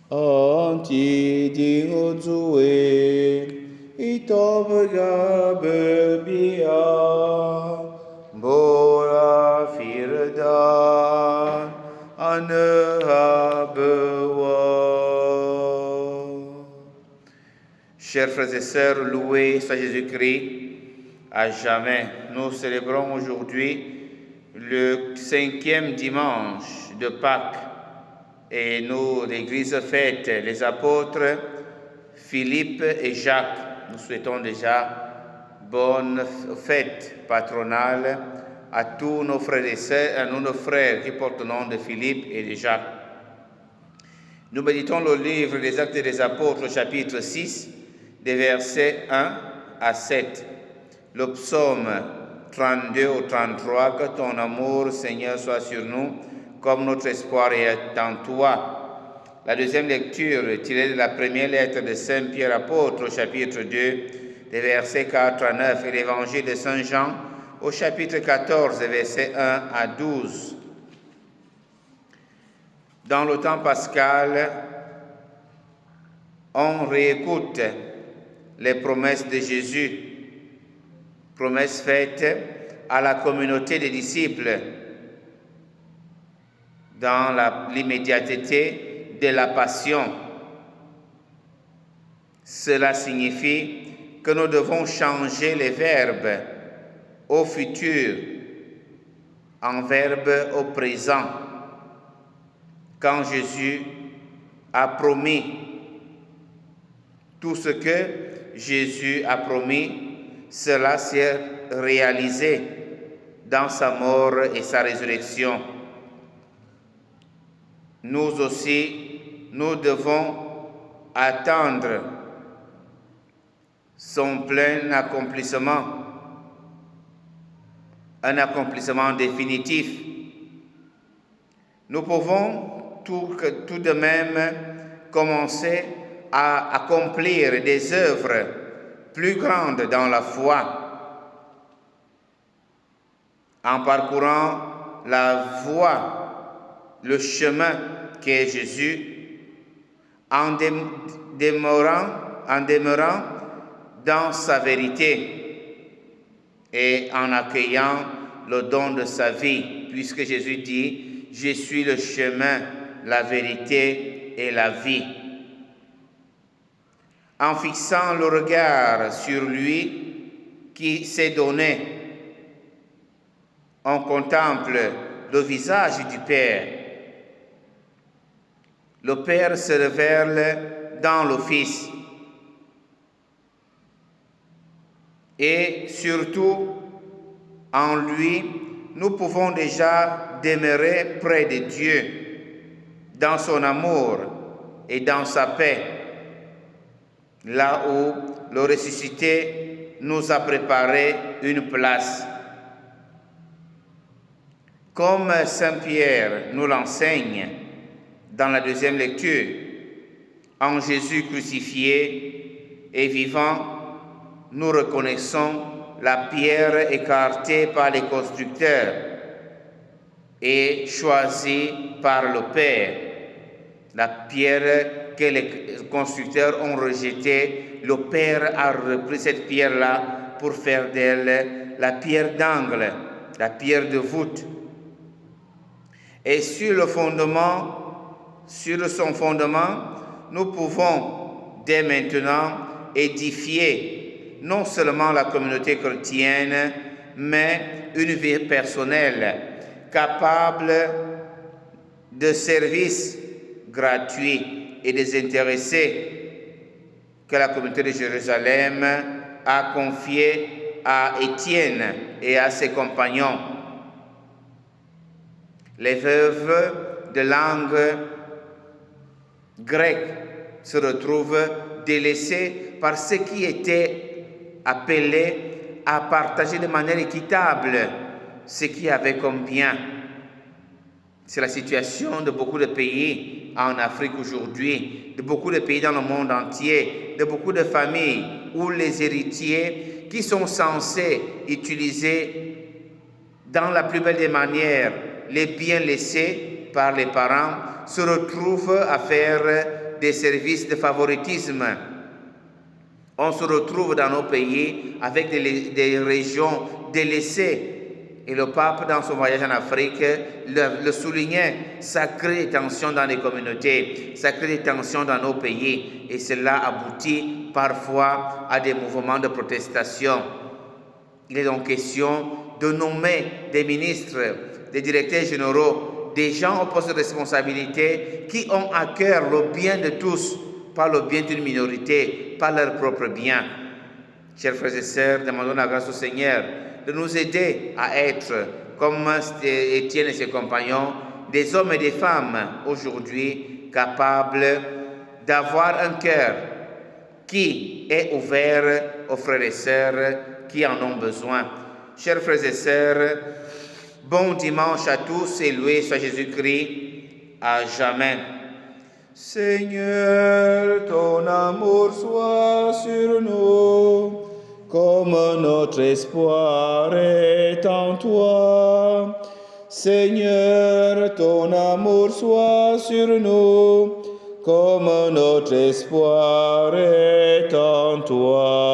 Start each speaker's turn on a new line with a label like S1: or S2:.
S1: Anti dingo zue, itob gabe bia, bora firdan, anehabewa. Chers frères et sœurs, loué soit Jésus-Christ à jamais. Nous célébrons aujourd'hui le 5e dimanche de Pâques. Et nous, l'Église fête les apôtres Philippe et Jacques. Nous souhaitons déjà bonne fête patronale à tous nos frères et sœurs, à nos frères qui portent le nom de Philippe et de Jacques. Nous méditons le livre des Actes des Apôtres, chapitre 6, des versets 1 à 7. Le psaume 32 au 33, que ton amour, Seigneur, soit sur nous, comme notre espoir est en toi. La deuxième lecture tirée de la première lettre de Saint Pierre apôtre au chapitre 2, des versets 4 à 9, et l'évangile de Saint Jean au chapitre 14, des versets 1 à 12. Dans le temps pascal, on réécoute les promesses de Jésus, promesses faites à la communauté des disciples dans l'immédiateté de la passion. Cela signifie que nous devons changer les verbes au futur en verbes au présent. Quand Jésus a promis tout ce que Jésus a promis, cela s'est réalisé dans sa mort et sa résurrection. Nous aussi, nous devons attendre son plein accomplissement, un accomplissement définitif. Nous pouvons tout de même commencer à accomplir des œuvres plus grandes dans la foi en parcourant la voie, le chemin qu'est Jésus, en demeurant dans sa vérité et en accueillant le don de sa vie, puisque Jésus dit « Je suis le chemin, la vérité et la vie ». En fixant le regard sur lui qui s'est donné, on contemple le visage du Père. Le Père se révèle dans le Fils. Et surtout, en lui, nous pouvons déjà demeurer près de Dieu, dans son amour et dans sa paix, là où le ressuscité nous a préparé une place. Comme Saint Pierre nous l'enseigne dans la deuxième lecture, en Jésus crucifié et vivant, nous reconnaissons la pierre écartée par les constructeurs et choisie par le Père. La pierre que les constructeurs ont rejetée, le Père a repris cette pierre-là pour faire d'elle la pierre d'angle, la pierre de voûte. Et sur son fondement, nous pouvons dès maintenant édifier non seulement la communauté chrétienne, mais une vie personnelle, capable de services gratuits et désintéressés que la communauté de Jérusalem a confiés à Étienne et à ses compagnons. Les veuves de langue grecque se retrouvent délaissées par ceux qui étaient appelés à partager de manière équitable ce qu'ils avaient comme bien. C'est la situation de beaucoup de pays en Afrique aujourd'hui, de beaucoup de pays dans le monde entier, de beaucoup de familles où les héritiers qui sont censés utiliser dans la plus belle des manières les biens laissés par les parents se retrouvent à faire des services de favoritisme. On se retrouve dans nos pays avec des régions délaissées. Et le pape, dans son voyage en Afrique, le soulignait. Ça crée des tensions dans les communautés, ça crée des tensions dans nos pays. Et cela aboutit parfois à des mouvements de protestation. Il est donc question de nommer des ministres, des directeurs généraux, des gens au poste de responsabilité qui ont à cœur le bien de tous, pas le bien d'une minorité, pas leur propre bien. Chers frères et sœurs, demandons la grâce au Seigneur de nous aider à être, comme Étienne et ses compagnons, des hommes et des femmes aujourd'hui capables d'avoir un cœur qui est ouvert aux frères et sœurs qui en ont besoin. Chers frères et sœurs, bon dimanche à tous et loué soit Jésus-Christ à jamais. Seigneur, ton amour soit sur nous, comme notre espoir est en toi. Seigneur, ton amour soit sur nous, comme notre espoir est en toi.